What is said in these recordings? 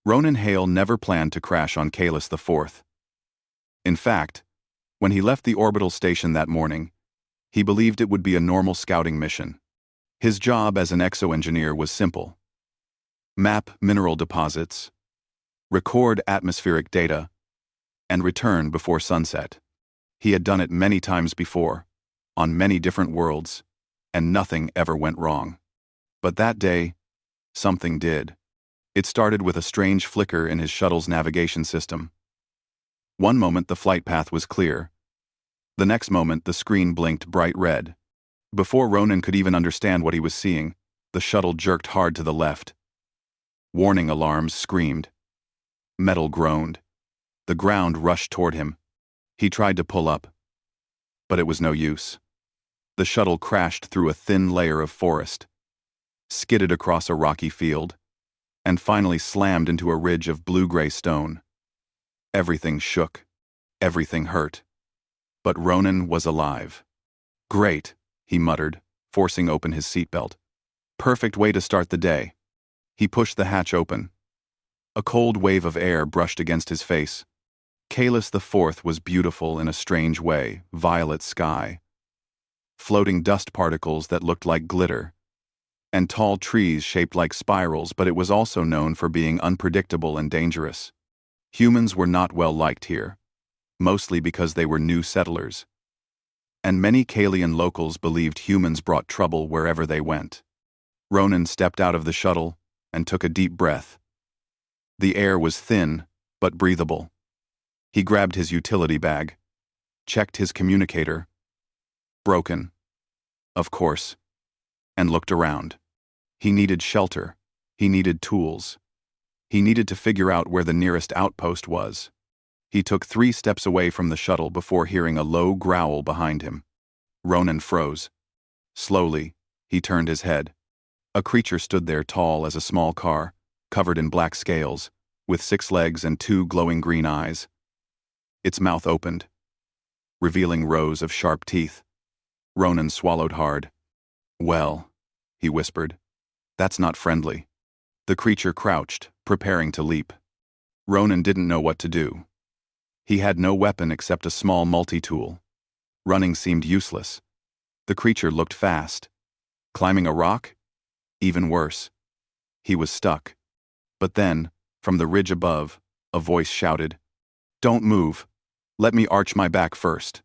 Ronan Hale never planned to crash on Kalis IV. In fact, when he left the orbital station that morning, he believed it would be a normal scouting mission. His job as an exo-engineer was simple: map mineral deposits, record atmospheric data, and return before sunset. He had done it many times before, on many different worlds, and nothing ever went wrong. But that day, something did. It started with a strange flicker in his shuttle's navigation system. One moment the flight path was clear. The next moment the screen blinked bright red. Before Ronan could even understand what he was seeing, the shuttle jerked hard to the left. Warning alarms screamed. Metal groaned. The ground rushed toward him. He tried to pull up, but it was no use. The shuttle crashed through a thin layer of forest, skidded across a rocky field, and finally slammed into a ridge of blue-gray stone. Everything shook. Everything hurt. But Ronan was alive. "Great," he muttered, forcing open his seatbelt. "Perfect way to start the day." He pushed the hatch open. A cold wave of air brushed against his face. Kalis IV was beautiful in a strange way: violet sky, floating dust particles that looked like glitter, and tall trees shaped like spirals, but it was also known for being unpredictable and dangerous. Humans were not well liked here, mostly because they were new settlers. And many Kalian locals believed humans brought trouble wherever they went. Ronan stepped out of the shuttle and took a deep breath. The air was thin, but breathable. He grabbed his utility bag, checked his communicator. Broken, of course, and looked around. He needed shelter. He needed tools. He needed to figure out where the nearest outpost was. He took 3 steps away from the shuttle before hearing a low growl behind him. Ronan froze. Slowly, he turned his head. A creature stood there, tall as a small car, covered in black scales, with 6 legs and 2 glowing green eyes. Its mouth opened, revealing rows of sharp teeth. Ronan swallowed hard. "Well," he whispered, "that's not friendly." The creature crouched, preparing to leap. Ronan didn't know what to do. He had no weapon except a small multi-tool. Running seemed useless. The creature looked fast. Climbing a rock? Even worse. He was stuck. But then, from the ridge above, a voice shouted, "Don't move. Let me arch my back first."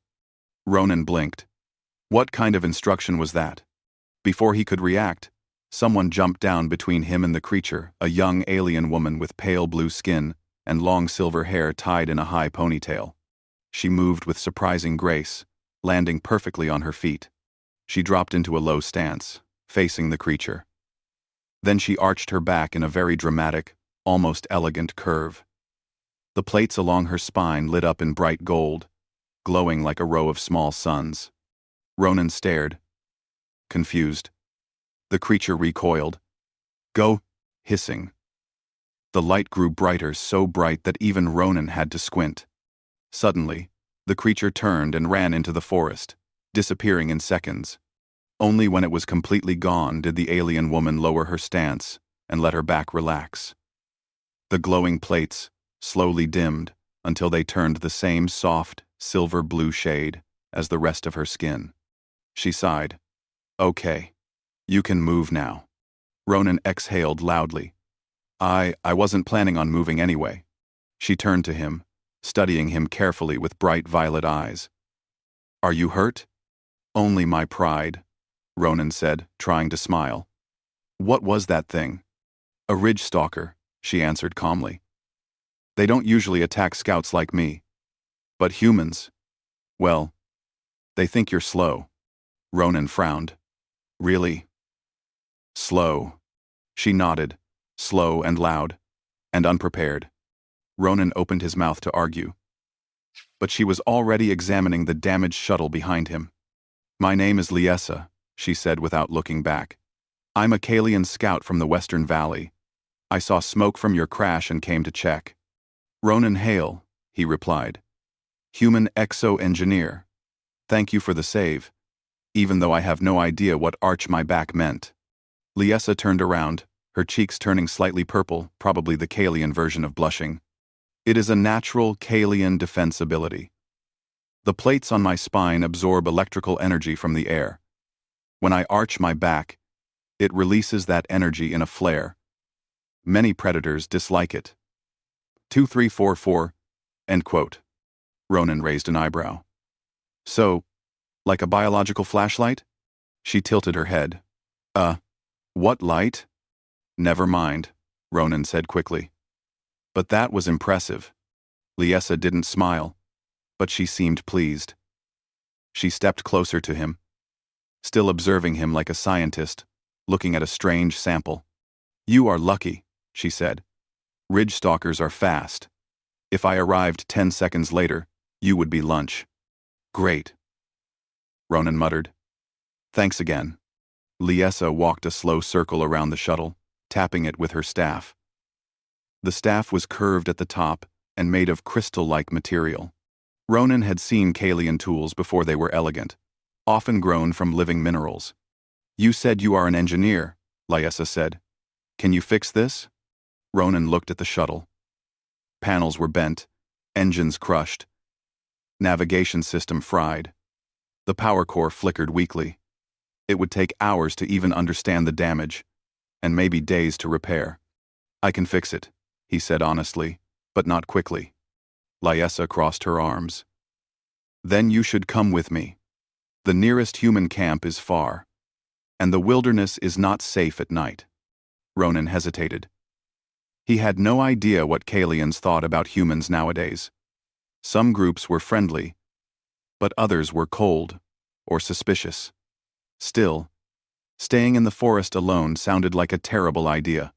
Ronan blinked. What kind of instruction was that? Before he could react, someone jumped down between him and the creature, a young alien woman with pale blue skin and long silver hair tied in a high ponytail. She moved with surprising grace, landing perfectly on her feet. She dropped into a low stance, facing the creature. Then she arched her back in a very dramatic, almost elegant curve. The plates along her spine lit up in bright gold, glowing like a row of small suns. Ronan stared, confused. The creature recoiled. "Go," hissing. The light grew brighter, so bright that even Ronan had to squint. Suddenly, the creature turned and ran into the forest, disappearing in seconds. Only when it was completely gone did the alien woman lower her stance and let her back relax. The glowing plates slowly dimmed until they turned the same soft, silver-blue shade as the rest of her skin. She sighed. "Okay. You can move now." Ronan exhaled loudly. I wasn't planning on moving anyway." She turned to him, studying him carefully with bright violet eyes. "Are you hurt?" "Only my pride," Ronan said, trying to smile. "What was that thing?" "A ridge stalker," she answered calmly. "They don't usually attack scouts like me. But humans, well, they think you're slow." Ronan frowned. "Really? Slow?" She nodded, slow and loud, and unprepared. Ronan opened his mouth to argue. But she was already examining the damaged shuttle behind him. "My name is Liessa," she said without looking back. "I'm a Kalian scout from the Western Valley. I saw smoke from your crash and came to check." "Ronan Hale," he replied. "Human exo-engineer. Thank you for the save, even though I have no idea what arch my back meant." Liessa turned around, her cheeks turning slightly purple, probably the Kalian version of blushing. It is a natural Kalian defense ability. The plates on my spine absorb electrical energy from the air. When I arch my back, it releases that energy in a flare. Many predators dislike it. 2344, end quote. Ronan raised an eyebrow. So, like a biological flashlight? She tilted her head. What light? Never mind, Ronan said quickly. But that was impressive. Liessa didn't smile, but she seemed pleased. She stepped closer to him, still observing him like a scientist, looking at a strange sample. You are lucky, she said. Ridge stalkers are fast. If I arrived 10 seconds later, you would be lunch. Great, Ronan muttered. Thanks again. Liessa walked a slow circle around the shuttle, tapping it with her staff. The staff was curved at the top and made of crystal-like material. Ronan had seen Kalian tools before they were elegant, often grown from living minerals. You said you are an engineer, Liessa said. Can you fix this? Ronan looked at the shuttle. Panels were bent, engines crushed, navigation system fried. The power core flickered weakly. It would take hours to even understand the damage, and maybe days to repair. I can fix it, he said honestly, but not quickly. Liessa crossed her arms. Then you should come with me. The nearest human camp is far, and the wilderness is not safe at night. Ronan hesitated. He had no idea what Kalians thought about humans nowadays. Some groups were friendly, but others were cold or suspicious. Still, staying in the forest alone sounded like a terrible idea.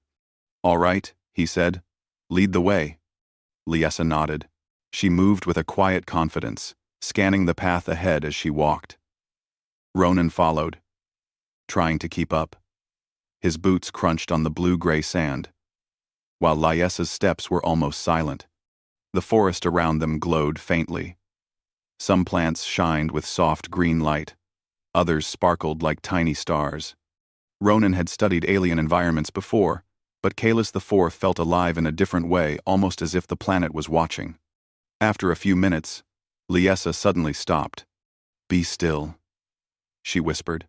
All right, he said. Lead the way. Liessa nodded. She moved with a quiet confidence, scanning the path ahead as she walked. Ronan followed, trying to keep up. His boots crunched on the blue-gray sand, while Liessa's steps were almost silent. The forest around them glowed faintly. Some plants shined with soft green light. Others sparkled like tiny stars. Ronan had studied alien environments before, but Kalis IV felt alive in a different way, almost as if the planet was watching. After a few minutes, Liessa suddenly stopped. Be still, she whispered.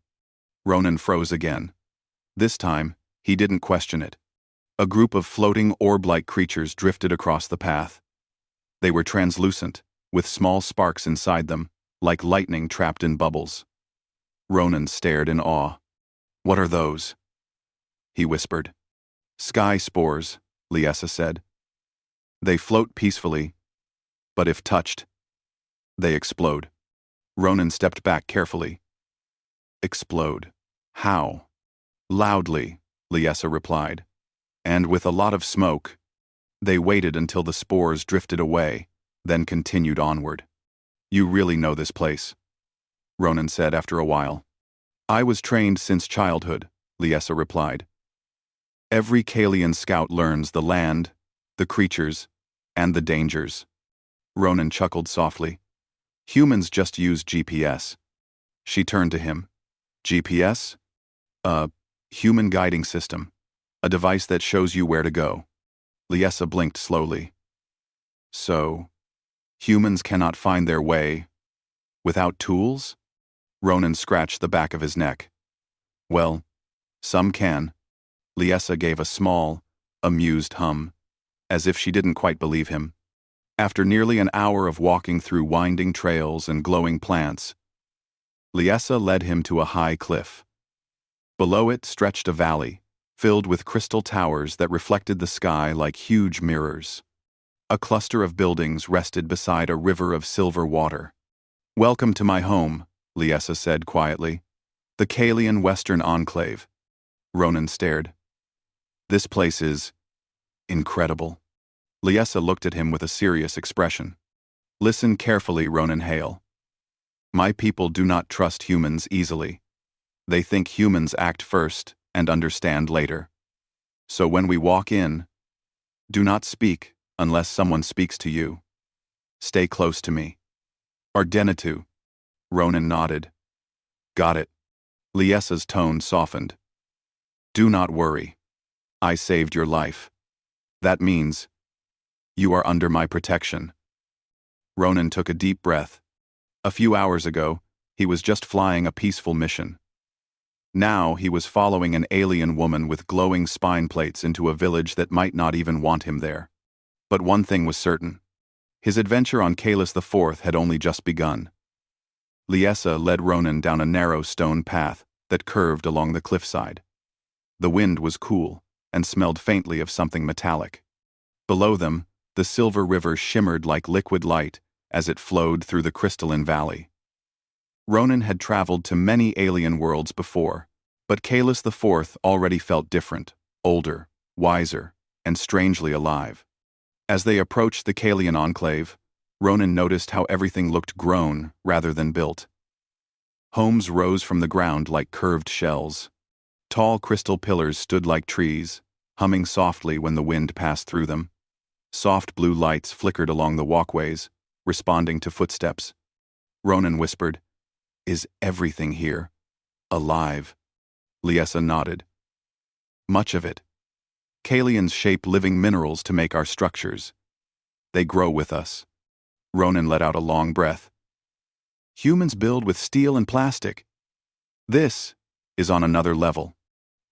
Ronan froze again. This time, he didn't question it. A group of floating orb-like creatures drifted across the path. They were translucent, with small sparks inside them, like lightning trapped in bubbles. Ronan stared in awe. What are those? He whispered. Sky spores, Liessa said. They float peacefully, but if touched, they explode. Ronan stepped back carefully. Explode. How? Loudly, Liessa replied. And with a lot of smoke. They waited until the spores drifted away, then continued onward. You really know this place, Ronan said after a while. I was trained since childhood, Liessa replied. Every Kalian scout learns the land, the creatures, and the dangers. Ronan chuckled softly. Humans just use GPS. She turned to him. GPS? A human guiding system. A device that shows you where to go. Liessa blinked slowly. So, humans cannot find their way without tools? Ronan scratched the back of his neck. Well, some can. Liessa gave a small, amused hum, as if she didn't quite believe him. After nearly an hour of walking through winding trails and glowing plants, Liessa led him to a high cliff. Below it stretched a valley, filled with crystal towers that reflected the sky like huge mirrors. A cluster of buildings rested beside a river of silver water. Welcome to my home, Liessa said quietly. The Kalian Western Enclave. Ronan stared. This place is incredible. Liessa looked at him with a serious expression. Listen carefully, Ronan Hale. My people do not trust humans easily. They think humans act first and understand later. So when we walk in, do not speak unless someone speaks to you. Stay close to me. Ardenitu. Ronan nodded. Got it. Liessa's tone softened. Do not worry. I saved your life. That means you are under my protection." Ronan took a deep breath. A few hours ago, he was just flying a peaceful mission. Now he was following an alien woman with glowing spine plates into a village that might not even want him there. But one thing was certain. His adventure on Kalis IV had only just begun. Liessa led Ronan down a narrow stone path that curved along the cliffside. The wind was cool and smelled faintly of something metallic. Below them, the silver river shimmered like liquid light as it flowed through the crystalline valley. Ronan had traveled to many alien worlds before, but Kalis IV already felt different, older, wiser, and strangely alive. As they approached the Kalian enclave, Ronan noticed how everything looked grown rather than built. Homes rose from the ground like curved shells. Tall crystal pillars stood like trees, humming softly when the wind passed through them. Soft blue lights flickered along the walkways, responding to footsteps. Ronan whispered, "Is everything here alive?" Liessa nodded. "Much of it. Kalians shape living minerals to make our structures. They grow with us." Ronan let out a long breath. "Humans build with steel and plastic. This is on another level."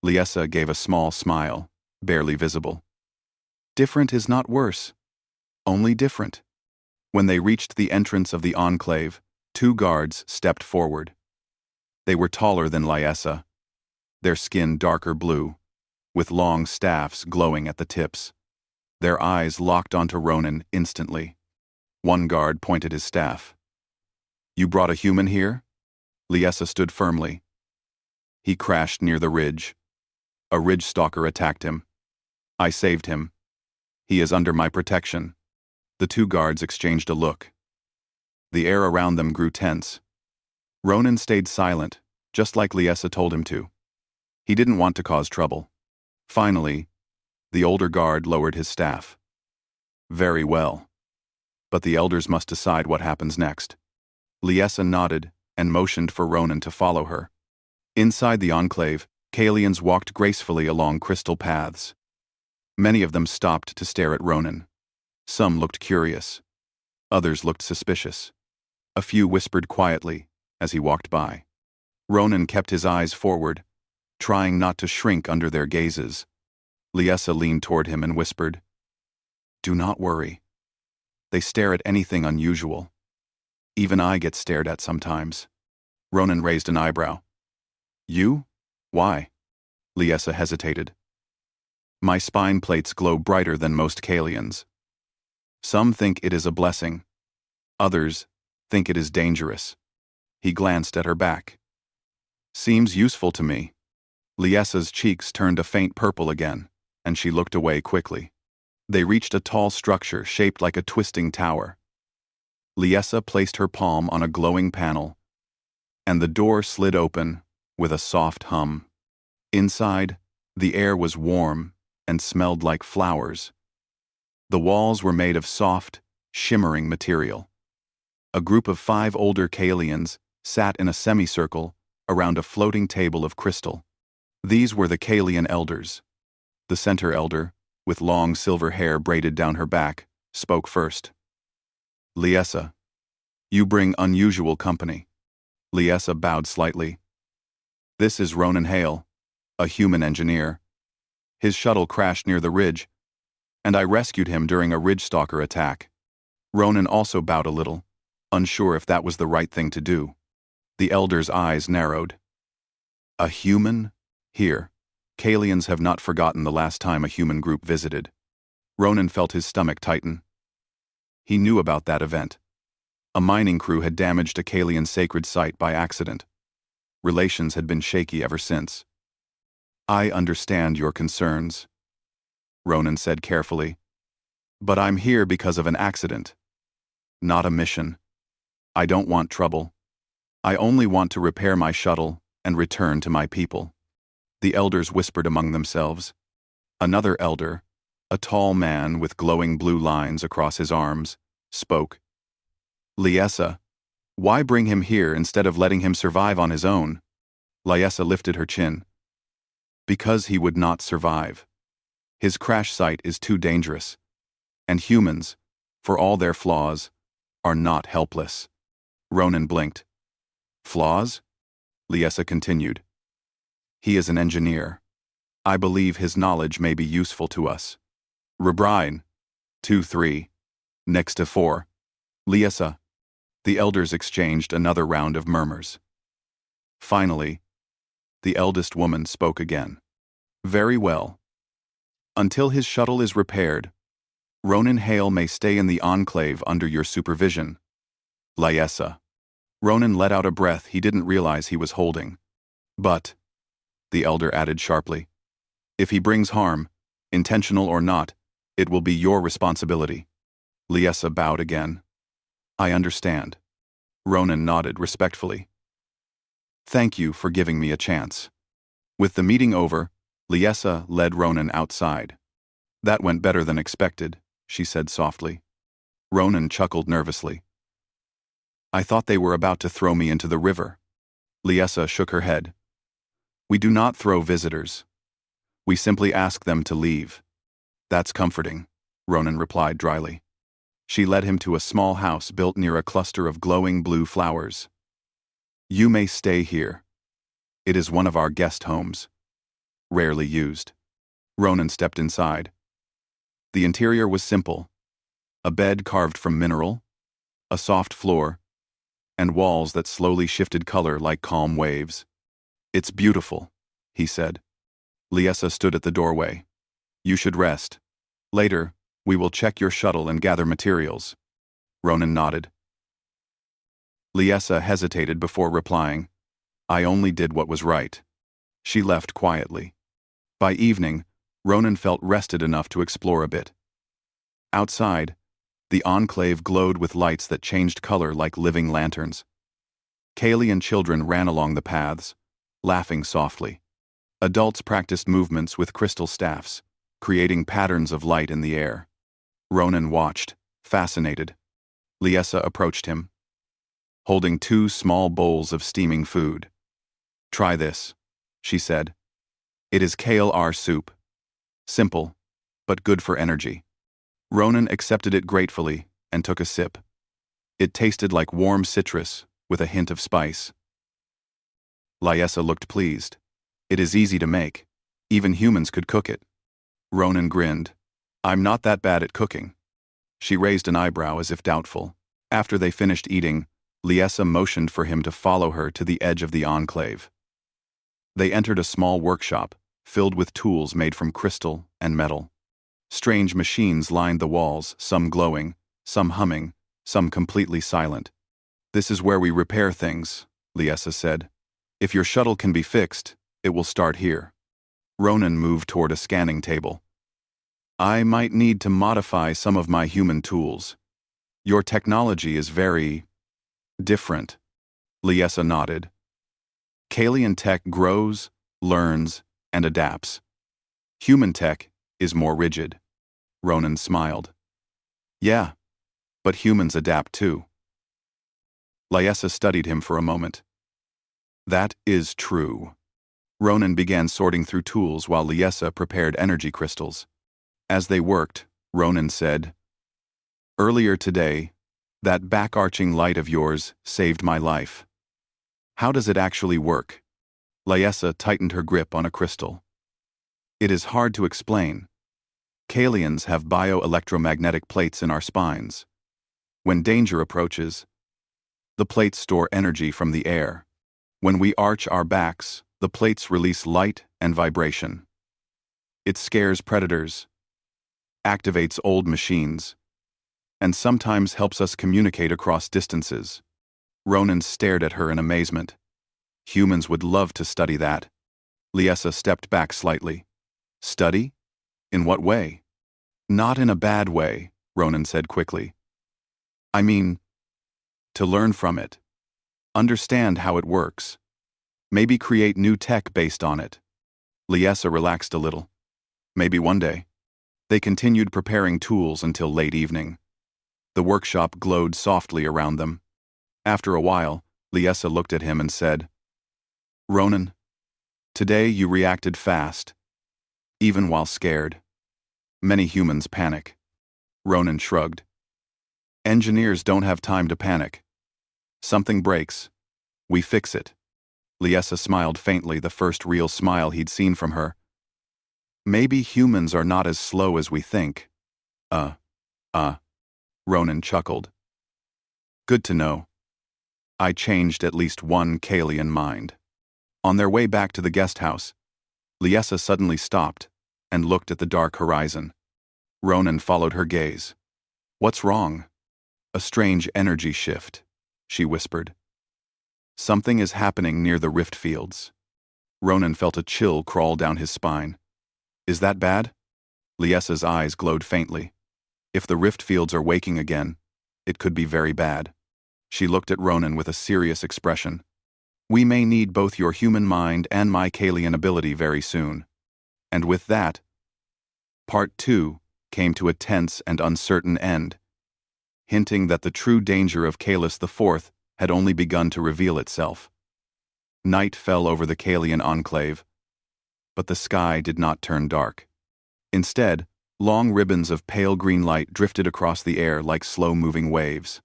Liessa gave a small smile, barely visible. "Different is not worse. Only different." When they reached the entrance of the enclave, two guards stepped forward. They were taller than Liessa, their skin darker blue, with long staffs glowing at the tips. Their eyes locked onto Ronan instantly. One guard pointed his staff. "You brought a human here?" Liessa stood firmly. "He crashed near the ridge. A ridge stalker attacked him. I saved him. He is under my protection." The two guards exchanged a look. The air around them grew tense. Ronan stayed silent, just like Liessa told him to. He didn't want to cause trouble. Finally, the older guard lowered his staff. "Very well. But the elders must decide what happens next." Liessa nodded and motioned for Ronan to follow her. Inside the enclave, Kalians walked gracefully along crystal paths. Many of them stopped to stare at Ronan. Some looked curious. Others looked suspicious. A few whispered quietly as he walked by. Ronan kept his eyes forward, trying not to shrink under their gazes. Liessa leaned toward him and whispered, "Do not worry. They stare at anything unusual. Even I get stared at sometimes." Ronan raised an eyebrow. "You? Why?" Liessa hesitated. "My spine plates glow brighter than most Kalians. Some think it is a blessing. Others think it is dangerous." He glanced at her back. "Seems useful to me." Liessa's cheeks turned a faint purple again, and she looked away quickly. They reached a tall structure shaped like a twisting tower. Liessa placed her palm on a glowing panel, and the door slid open with a soft hum. Inside, the air was warm and smelled like flowers. The walls were made of soft, shimmering material. A group of 5 older Kalians sat in a semicircle around a floating table of crystal. These were the Kalian elders. The center elder, with long silver hair braided down her back, spoke first. "Liessa, you bring unusual company." Liessa bowed slightly. "This is Ronan Hale, a human engineer. His shuttle crashed near the ridge, and I rescued him during a ridge stalker attack." Ronan also bowed a little, unsure if that was the right thing to do. The elder's eyes narrowed. "A human? Here. Kalians have not forgotten the last time a human group visited." Ronan felt his stomach tighten. He knew about that event. A mining crew had damaged a Kalian sacred site by accident. Relations had been shaky ever since. "I understand your concerns," Ronan said carefully. "But I'm here because of an accident. Not a mission. I don't want trouble. I only want to repair my shuttle and return to my people." The elders whispered among themselves. Another elder, a tall man with glowing blue lines across his arms, spoke. "Liessa, why bring him here instead of letting him survive on his own?" Liessa lifted her chin. "Because he would not survive. His crash site is too dangerous. And humans, for all their flaws, are not helpless. Ronan blinked. Flaws? Liessa continued. He is an engineer. I believe his knowledge may be useful to us. Rebrine. 2-3. Next to 4. Liessa. The elders exchanged another round of murmurs. Finally, the eldest woman spoke again. Very well. Until his shuttle is repaired, Ronan Hale may stay in the Enclave under your supervision. Liessa. Ronan let out a breath he didn't realize he was holding. But, the elder added sharply, if he brings harm, intentional or not, it will be your responsibility. Liessa bowed again. I understand. Ronan nodded respectfully. Thank you for giving me a chance. With the meeting over, Liessa led Ronan outside. That went better than expected, she said softly. Ronan chuckled nervously. I thought they were about to throw me into the river. Liessa shook her head. We do not throw visitors. We simply ask them to leave. That's comforting, Ronan replied dryly. She led him to a small house built near a cluster of glowing blue flowers. You may stay here. It is one of our guest homes. Rarely used. Ronan stepped inside. The interior was simple. A bed carved from mineral, a soft floor, and walls that slowly shifted color like calm waves. It's beautiful, he said. Liessa stood at the doorway. You should rest. Later, we will check your shuttle and gather materials. Ronan nodded. Liessa hesitated before replying. I only did what was right. She left quietly. By evening, Ronan felt rested enough to explore a bit. Outside, the Enclave glowed with lights that changed color like living lanterns. Kaylee and children ran along the paths, laughing softly. Adults practiced movements with crystal staffs, creating patterns of light in the air. Ronan watched, fascinated. Liessa approached him, holding 2 small bowls of steaming food. Try this, she said. It is kale soup. Simple, but good for energy. Ronan accepted it gratefully and took a sip. It tasted like warm citrus with a hint of spice. Liessa looked pleased. It is easy to make. Even humans could cook it. Ronan grinned. I'm not that bad at cooking. She raised an eyebrow as if doubtful. After they finished eating, Liessa motioned for him to follow her to the edge of the Enclave. They entered a small workshop, filled with tools made from crystal and metal. Strange machines lined the walls, some glowing, some humming, some completely silent. This is where we repair things, Liessa said. If your shuttle can be fixed, it will start here. Ronan moved toward a scanning table. I might need to modify some of my human tools. Your technology is very different. Liessa nodded. Kalian tech grows, learns, and adapts. Human tech is more rigid. Ronan smiled. Yeah, but humans adapt too. Liessa studied him for a moment. That is true. Ronan began sorting through tools while Liessa prepared energy crystals. As they worked, Ronan said, Earlier today, that back-arching light of yours saved my life. How does it actually work? Liessa tightened her grip on a crystal. It is hard to explain. Kalians have bioelectromagnetic plates in our spines. When danger approaches, the plates store energy from the air. When we arch our backs, the plates release light and vibration. It scares predators, activates old machines, and sometimes helps us communicate across distances. Ronan stared at her in amazement. Humans would love to study that. Liessa stepped back slightly. Study? In what way? Not in a bad way, Ronan said quickly. I mean, to learn from it. Understand how it works. Maybe create new tech based on it. Liessa relaxed a little. Maybe one day. They continued preparing tools until late evening. The workshop glowed softly around them. After a while, Liessa looked at him and said, Ronan, today you reacted fast, even while scared. Many humans panic. Ronan shrugged. Engineers don't have time to panic. Something breaks. We fix it. Liessa smiled faintly, the first real smile he'd seen from her. Maybe humans are not as slow as we think. Ronan chuckled. Good to know. I changed at least one Kalian mind. On their way back to the guest house, Liessa suddenly stopped and looked at the dark horizon. Ronan followed her gaze. What's wrong? A strange energy shift, she whispered. Something is happening near the rift fields. Ronan felt a chill crawl down his spine. Is that bad? Liessa's eyes glowed faintly. If the rift fields are waking again, it could be very bad. She looked at Ronan with a serious expression. We may need both your human mind and my Kalian ability very soon. And with that, Part 2 came to a tense and uncertain end, hinting that the true danger of Kalis IV had only begun to reveal itself. Night fell over the Kalian enclave, but the sky did not turn dark. Instead, long ribbons of pale green light drifted across the air like slow-moving waves.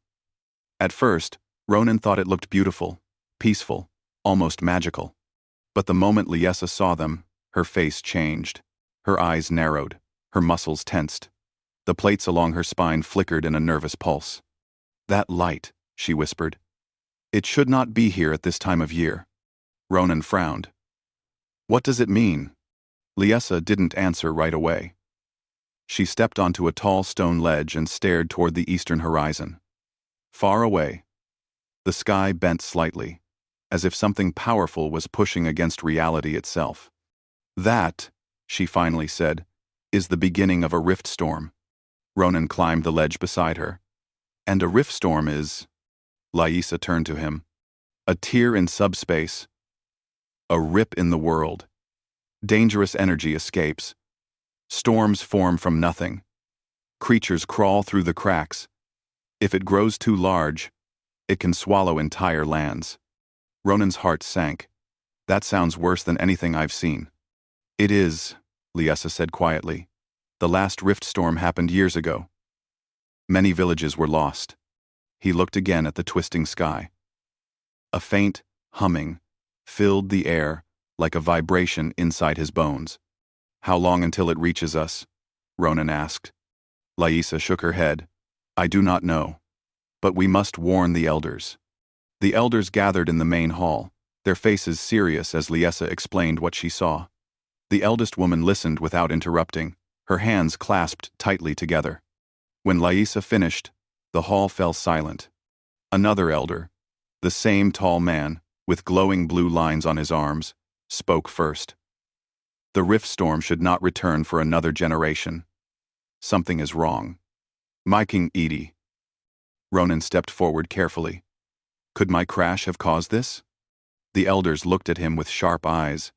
At first, Ronan thought it looked beautiful, peaceful, almost magical. But the moment Liessa saw them, her face changed. Her eyes narrowed, her muscles tensed. The plates along her spine flickered in a nervous pulse. That light, she whispered. It should not be here at this time of year. Ronan frowned. What does it mean? Liessa didn't answer right away. She stepped onto a tall stone ledge and stared toward the eastern horizon. Far away, the sky bent slightly, as if something powerful was pushing against reality itself. That, she finally said, is the beginning of a rift storm. Ronan climbed the ledge beside her. And a rift storm is... Liessa turned to him. A tear in subspace. A rip in the world. Dangerous energy escapes. Storms form from nothing. Creatures crawl through the cracks. If it grows too large, it can swallow entire lands. Ronan's heart sank. That sounds worse than anything I've seen. It is, Liessa said quietly. The last rift storm happened years ago. Many villages were lost. He looked again at the twisting sky. A faint humming filled the air like a vibration inside his bones. How long until it reaches us? Ronan asked. Liessa shook her head. I do not know. But we must warn the elders. The elders gathered in the main hall, their faces serious as Liessa explained what she saw. The eldest woman listened without interrupting, her hands clasped tightly together. When Liessa finished, the hall fell silent. Another elder, the same tall man, with glowing blue lines on his arms, spoke first. The rift storm should not return for another generation. Something is wrong. My King Edie. Ronan stepped forward carefully. Could my crash have caused this? The elders looked at him with sharp eyes.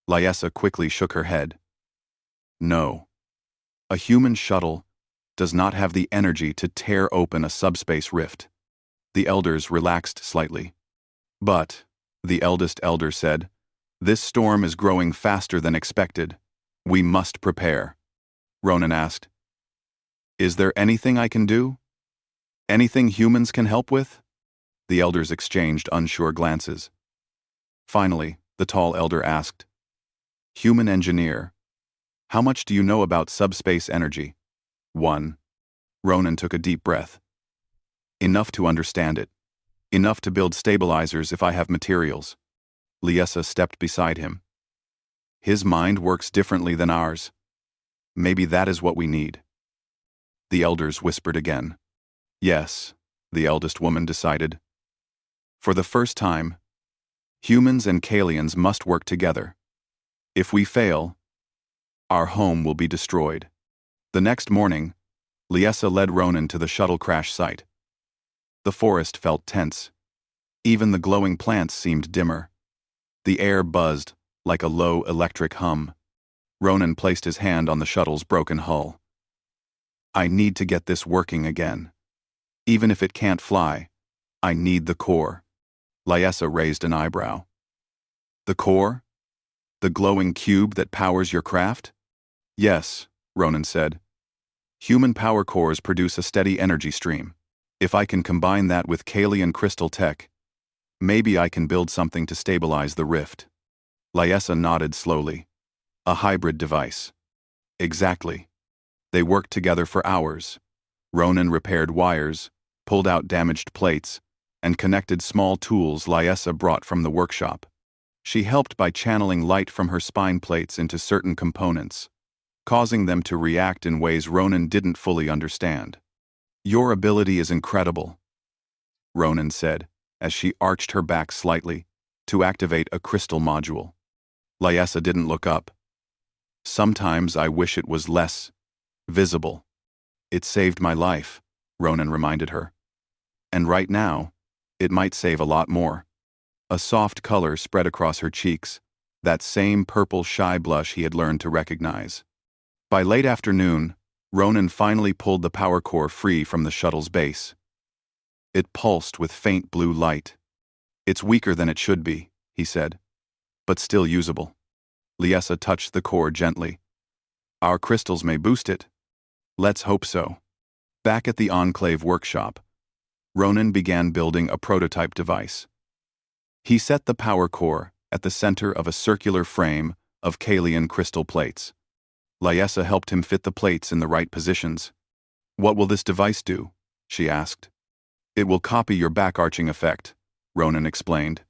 Liessa quickly shook her head. No. A human shuttle does not have the energy to tear open a subspace rift. The elders relaxed slightly. But, the eldest elder said, this storm is growing faster than expected. We must prepare. Ronan asked, Is there anything I can do? Anything humans can help with? The elders exchanged unsure glances. Finally, the tall elder asked, Human engineer, how much do you know about subspace energy? 1. Ronan took a deep breath. Enough to understand it. Enough to build stabilizers if I have materials. Liessa stepped beside him. His mind works differently than ours. Maybe that is what we need. The elders whispered again. Yes, the eldest woman decided. For the first time, humans and Kalians must work together. If we fail, our home will be destroyed. The next morning, Liessa led Ronan to the shuttle crash site. The forest felt tense. Even the glowing plants seemed dimmer. The air buzzed like a low electric hum. Ronan placed his hand on the shuttle's broken hull. I need to get this working again. Even if it can't fly, I need the core. Liessa raised an eyebrow. The core? The glowing cube that powers your craft? Yes, Ronan said. Human power cores produce a steady energy stream. If I can combine that with Kalian crystal tech, maybe I can build something to stabilize the rift. Lyessa nodded slowly. A hybrid device. Exactly. They worked together for hours. Ronan repaired wires, pulled out damaged plates, and connected small tools Lyessa brought from the workshop. She helped by channeling light from her spine plates into certain components, causing them to react in ways Ronan didn't fully understand. Your ability is incredible, Ronan said, as she arched her back slightly to activate a crystal module. Lyessa didn't look up. Sometimes I wish it was less visible. It saved my life, Ronan reminded her. And right now, it might save a lot more. A soft color spread across her cheeks, that same purple shy blush he had learned to recognize. By late afternoon, Ronan finally pulled the power core free from the shuttle's base. It pulsed with faint blue light. It's weaker than it should be, he said, but still usable. Lyessa touched the core gently. Our crystals may boost it. Let's hope so. Back at the Enclave workshop, Ronan began building a prototype device. He set the power core at the center of a circular frame of Kalian crystal plates. Lyessa helped him fit the plates in the right positions. What will this device do? She asked. It will copy your back-arching effect, Ronan explained.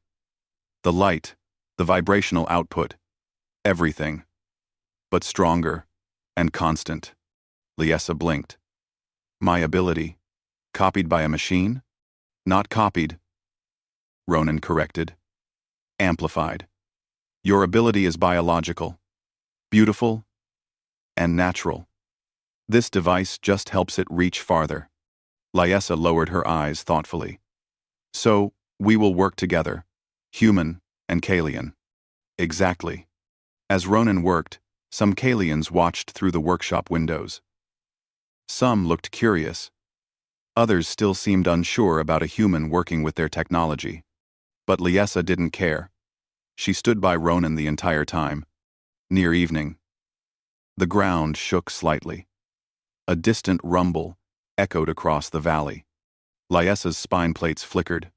The light, the vibrational output, everything. But stronger and constant. Lyessa blinked. My ability, copied by a machine? Not copied, Ronan corrected. Amplified. Your ability is biological, beautiful, and natural. This device just helps it reach farther. Lyessa lowered her eyes thoughtfully. So, we will work together, human and Kalian. Exactly. As Ronan worked, some Kalians watched through the workshop windows. Some looked curious. Others still seemed unsure about a human working with their technology. But Lyessa didn't care. She stood by Ronan the entire time. Near evening, the ground shook slightly. A distant rumble echoed across the valley. Lyessa's spine plates flickered.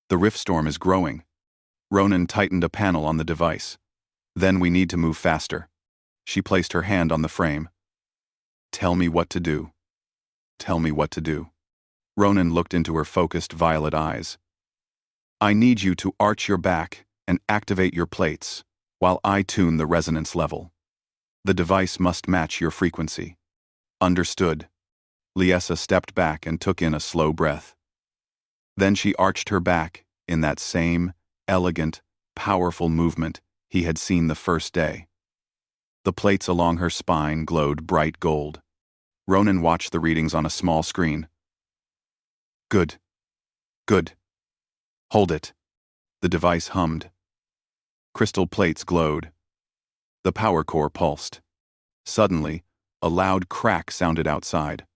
The rift storm is growing. Ronan tightened a panel on the device. Then we need to move faster. She placed her hand on the frame. Tell me what to do. Tell me what to do. Ronan looked into her focused violet eyes. I need you to arch your back and activate your plates while I tune the resonance level. The device must match your frequency. Understood. Lyessa stepped back and took in a slow breath. Then she arched her back in that same elegant, powerful movement he had seen the first day. The plates along her spine glowed bright gold. Ronan watched the readings on a small screen. Good. Good. Hold it. The device hummed. Crystal plates glowed. The power core pulsed. Suddenly, a loud crack sounded outside.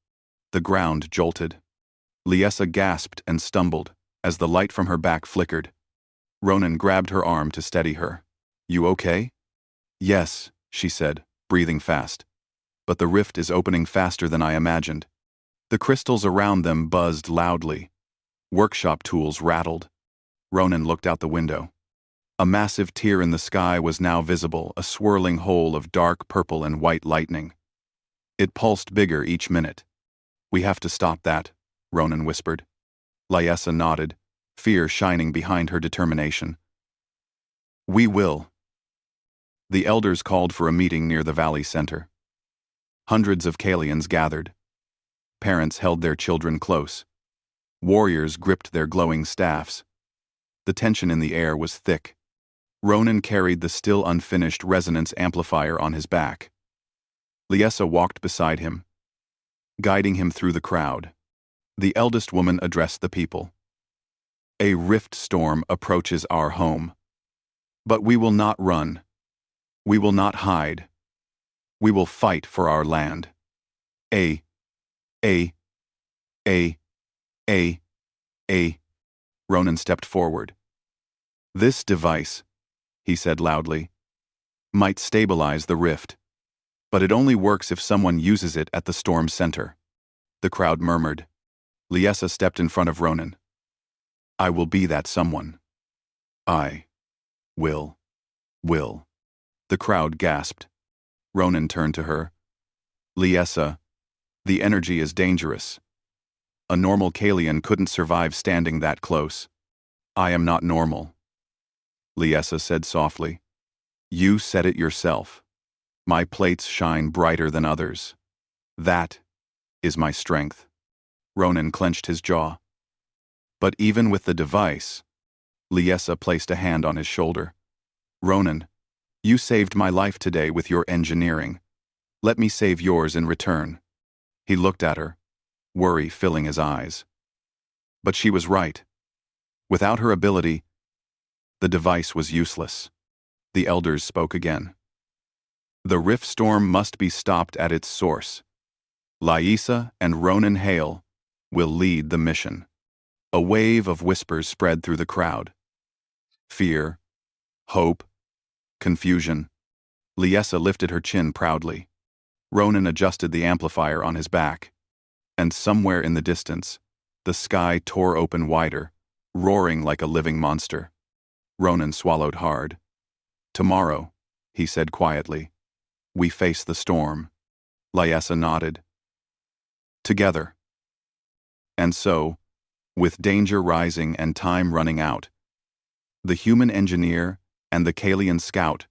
The ground jolted. Lyessa gasped and stumbled as the light from her back flickered. Ronan grabbed her arm to steady her. You okay? Yes, she said, breathing fast. But the rift is opening faster than I imagined. The crystals around them buzzed loudly. Workshop tools rattled. Ronan looked out the window. A massive tear in the sky was now visible, a swirling hole of dark purple and white lightning. It pulsed bigger each minute. We have to stop that, Ronan whispered. Lyessa nodded, fear shining behind her determination. We will. The elders called for a meeting near the valley center. Hundreds of Kalians gathered. Parents held their children close. Warriors gripped their glowing staffs. The tension in the air was thick. Ronan carried the still unfinished resonance amplifier on his back. Lyessa walked beside him, guiding him through the crowd. The eldest woman addressed the people. A rift storm approaches our home. But we will not run. We will not hide. We will fight for our land. A. Ronan stepped forward. This device, he said loudly, might stabilize the rift. But it only works if someone uses it at the storm center. The crowd murmured. Liessa stepped in front of Ronan. I will be that someone. I will. The crowd gasped. Ronan turned to her. Liessa, the energy is dangerous. A normal Kalian couldn't survive standing that close. I am not normal. Liessa said softly. You said it yourself. My plates shine brighter than others. That is my strength. Ronan clenched his jaw. But even with the device, Liessa placed a hand on his shoulder. Ronan, you saved my life today with your engineering. Let me save yours in return. He looked at her, worry filling his eyes. But she was right. Without her ability, the device was useless. The elders spoke again. The rift storm must be stopped at its source. Liessa and Ronan Hale will lead the mission. A wave of whispers spread through the crowd. Fear, hope, confusion. Liessa lifted her chin proudly. Ronan adjusted the amplifier on his back. And somewhere in the distance, the sky tore open wider, roaring like a living monster. Ronan swallowed hard. Tomorrow, he said quietly, we face the storm. Liessa nodded. Together. And so, with danger rising and time running out, the human engineer and the Kalian scout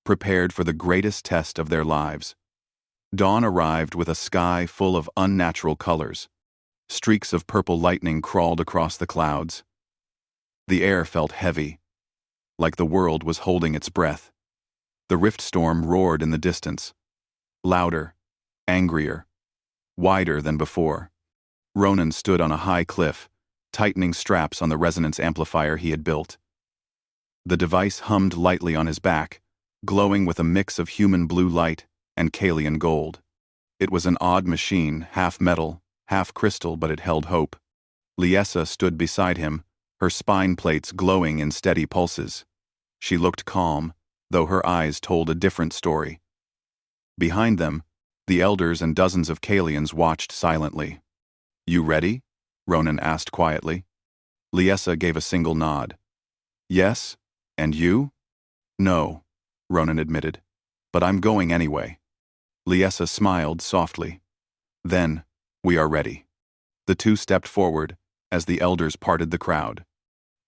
prepared for the greatest test of their lives. Dawn arrived with a sky full of unnatural colors. Streaks of purple lightning crawled across the clouds. The air felt heavy, like the world was holding its breath. The rift storm roared in the distance, louder, angrier, wider than before. Ronan stood on a high cliff, tightening straps on the resonance amplifier he had built. The device hummed lightly on his back, glowing with a mix of human blue light and Kalian gold. It was an odd machine, half metal, half crystal, but it held hope. Liessa stood beside him, her spine plates glowing in steady pulses. She looked calm, though her eyes told a different story. Behind them, the elders and dozens of Kalians watched silently. You ready? Ronan asked quietly. Liessa gave a single nod. Yes, and you? No, Ronan admitted, but I'm going anyway. Liessa smiled softly. Then, we are ready. The two stepped forward as the elders parted the crowd.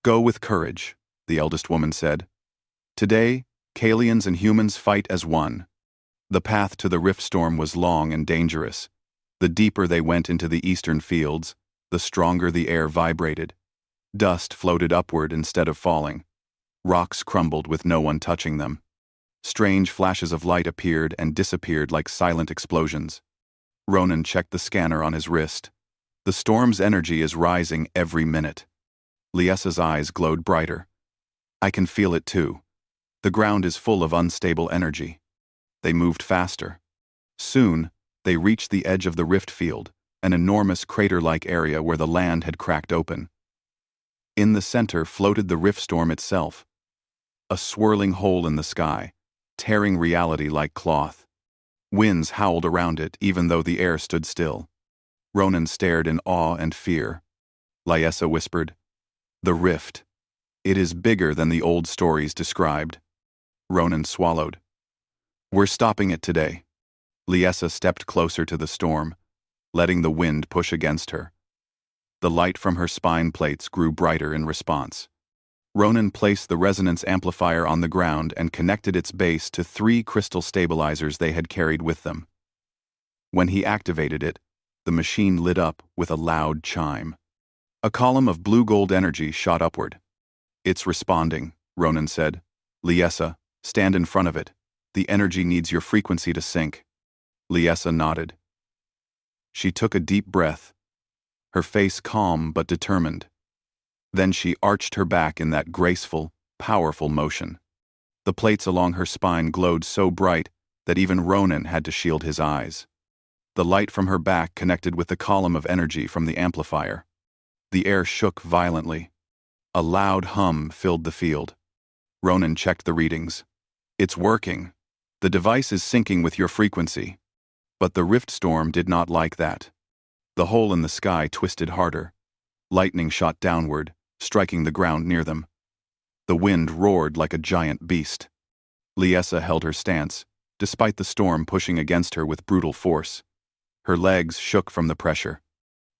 Go with courage, the eldest woman said. Today, Kalians and humans fight as one. The path to the rift storm was long and dangerous. The deeper they went into the eastern fields, the stronger the air vibrated. Dust floated upward instead of falling. Rocks crumbled with no one touching them. Strange flashes of light appeared and disappeared like silent explosions. Ronan checked the scanner on his wrist. The storm's energy is rising every minute. Liessa's eyes glowed brighter. I can feel it too. The ground is full of unstable energy. They moved faster. Soon, they reached the edge of the rift field, an enormous crater-like area where the land had cracked open. In the center floated the rift storm itself, a swirling hole in the sky, tearing reality like cloth. Winds howled around it, even though the air stood still. Ronan stared in awe and fear. Liessa whispered, The rift. It is bigger than the old stories described. Ronan swallowed. We're stopping it today. Liessa stepped closer to the storm, letting the wind push against her. The light from her spine plates grew brighter in response. Ronan placed the resonance amplifier on the ground and connected its base to 3 crystal stabilizers they had carried with them. When he activated it, the machine lit up with a loud chime. A column of blue-gold energy shot upward. It's responding, Ronan said. Liessa, stand in front of it. The energy needs your frequency to sync. Liessa nodded. She took a deep breath, her face calm but determined. Then she arched her back in that graceful, powerful motion. The plates along her spine glowed so bright that even Ronan had to shield his eyes. The light from her back connected with the column of energy from the amplifier. The air shook violently. A loud hum filled the field. Ronan checked the readings. It's working. The device is syncing with your frequency. But the rift storm did not like that. The hole in the sky twisted harder. Lightning shot downward, striking the ground near them. The wind roared like a giant beast. Liessa held her stance, despite the storm pushing against her with brutal force. Her legs shook from the pressure.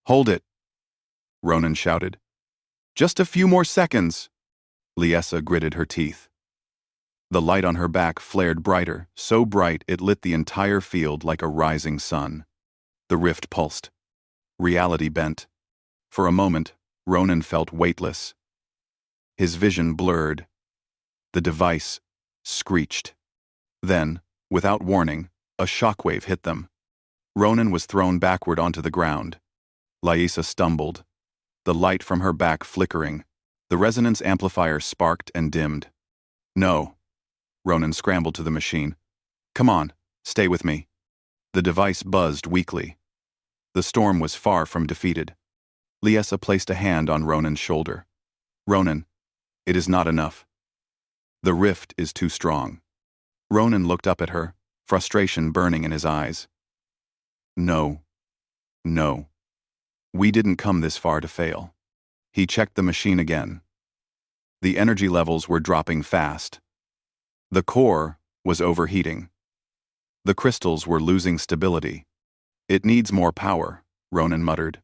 "Hold it!" Ronan shouted. "Just a few more seconds!" Liessa gritted her teeth. The light on her back flared brighter, so bright it lit the entire field like a rising sun. The rift pulsed. Reality bent. For a moment, Ronan felt weightless. His vision blurred. The device screeched. Then, without warning, a shockwave hit them. Ronan was thrown backward onto the ground. Liessa stumbled, the light from her back flickering. The resonance amplifier sparked and dimmed. "No." Ronan scrambled to the machine. "Come on, stay with me." The device buzzed weakly. The storm was far from defeated. Liessa placed a hand on Ronan's shoulder. "Ronan, it is not enough. The rift is too strong." Ronan looked up at her, frustration burning in his eyes. No. We didn't come this far to fail." He checked the machine again. The energy levels were dropping fast. The core was overheating. The crystals were losing stability. "It needs more power," Ronan muttered.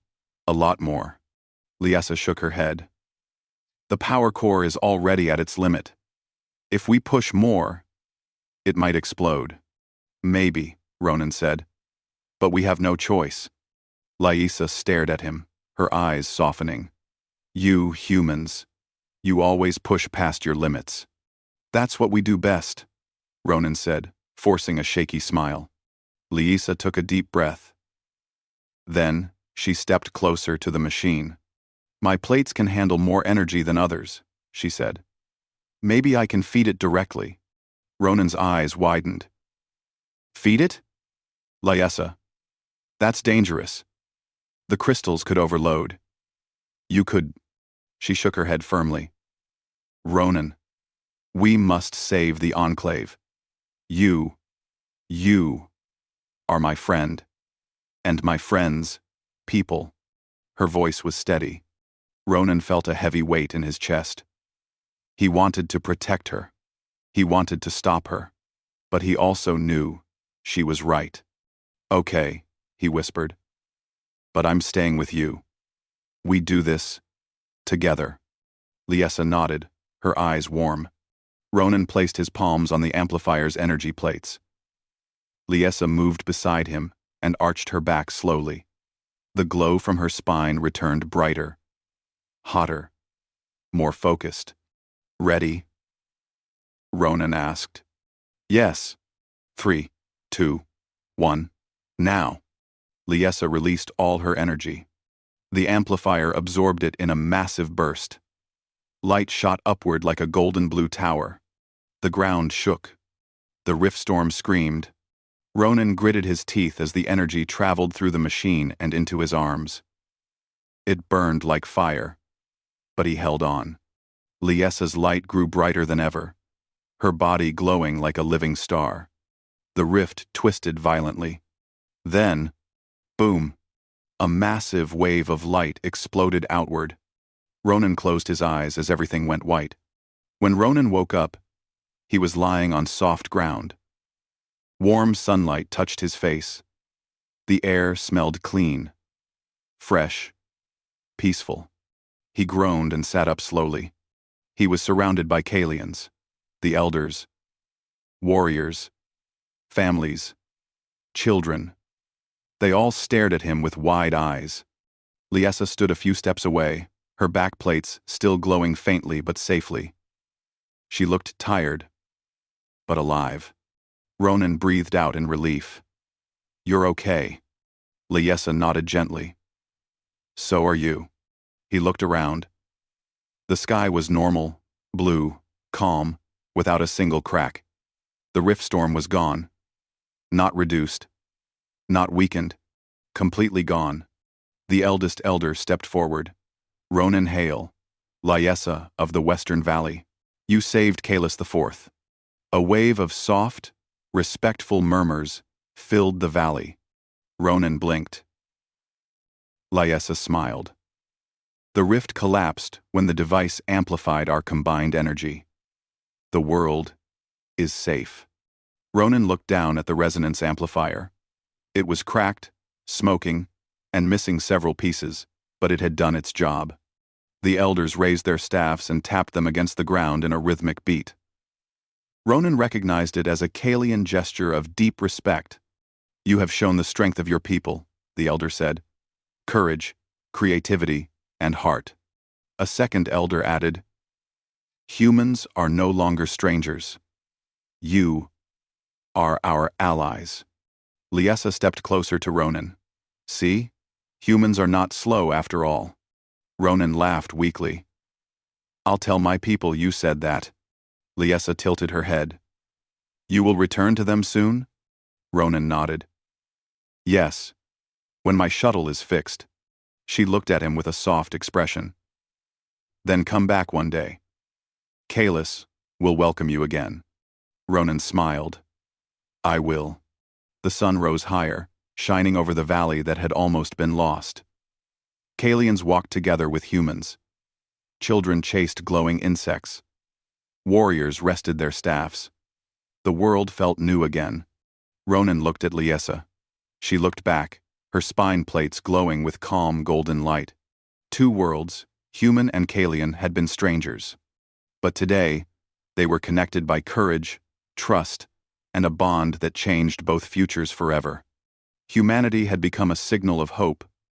"A lot more." Liessa shook her head. "The power core is already at its limit. If we push more, it might explode." "Maybe," Ronan said. "But we have no choice." Liessa stared at him, her eyes softening. "You humans, you always push past your limits." "That's what we do best," Ronan said, forcing a shaky smile. Liessa took a deep breath. Then, she stepped closer to the machine. "My plates can handle more energy than others," she said. "Maybe I can feed it directly." Ronan's eyes widened. "Feed it?" "Liessa. That's dangerous. The crystals could overload." "You could..." She shook her head firmly. "Ronan, we must save the Enclave. You are my friend. And my friends, people." Her voice was steady. Ronan felt a heavy weight in his chest. He wanted to protect her. He wanted to stop her. But he also knew she was right. "Okay," he whispered. "But I'm staying with you. We do this together." Liessa nodded, her eyes warm. Ronan placed his palms on the amplifier's energy plates. Liessa moved beside him and arched her back slowly. The glow from her spine returned brighter, hotter, more focused. "Ready?" Ronan asked. "Yes. 3, 2, 1, now." Liessa released all her energy. The amplifier absorbed it in a massive burst. Light shot upward like a golden blue tower. The ground shook. The rift storm screamed. Ronan gritted his teeth as the energy traveled through the machine and into his arms. It burned like fire, but he held on. Liessa's light grew brighter than ever, her body glowing like a living star. The rift twisted violently. Then, boom, a massive wave of light exploded outward. Ronan closed his eyes as everything went white. When Ronan woke up, he was lying on soft ground. Warm sunlight touched his face. The air smelled clean, fresh, peaceful. He groaned and sat up slowly. He was surrounded by Kalians, the elders, warriors, families, children. They all stared at him with wide eyes. Liessa stood a few steps away, her back plates still glowing faintly but safely. She looked tired, but alive. Ronan breathed out in relief. "You're okay." Liessa nodded gently. "So are you." He looked around. The sky was normal, blue, calm, without a single crack. The rift storm was gone. Not reduced. Not weakened. Completely gone. The eldest elder stepped forward. "Ronan Hale, Liessa of the Western Valley. You saved Kalis IV." A wave of soft, Respectful murmurs filled the valley. Ronan blinked. Lyessa smiled. The rift collapsed when the device amplified our combined energy. The world is safe. Ronan looked down at the resonance amplifier. It was cracked, smoking, and missing several pieces, but it had done its job. The elders raised their staffs and tapped them against the ground in a rhythmic beat. Ronan recognized it as a Kalian gesture of deep respect. "You have shown the strength of your people," the elder said. "Courage, creativity, and heart." A second elder added, "Humans are no longer strangers. You are our allies." Lyessa stepped closer to Ronan. "See? Humans are not slow after all." Ronan laughed weakly. "I'll tell my people you said that." Lyessa tilted her head. "You will return to them soon?" Ronan nodded. "Yes, when my shuttle is fixed." She looked at him with a soft expression. "Then come back one day. Kalis will welcome you again." Ronan smiled. "I will." The sun rose higher, shining over the valley that had almost been lost. Kalians walked together with humans. Children chased glowing insects. Warriors rested their staffs. The world felt new again. Ronan looked at Lyessa. She looked back, her spine plates glowing with calm golden light. Two worlds, human and Kalian, had been strangers. But today, they were connected by courage, trust, and a bond that changed both futures forever. Humanity had become a signal of hope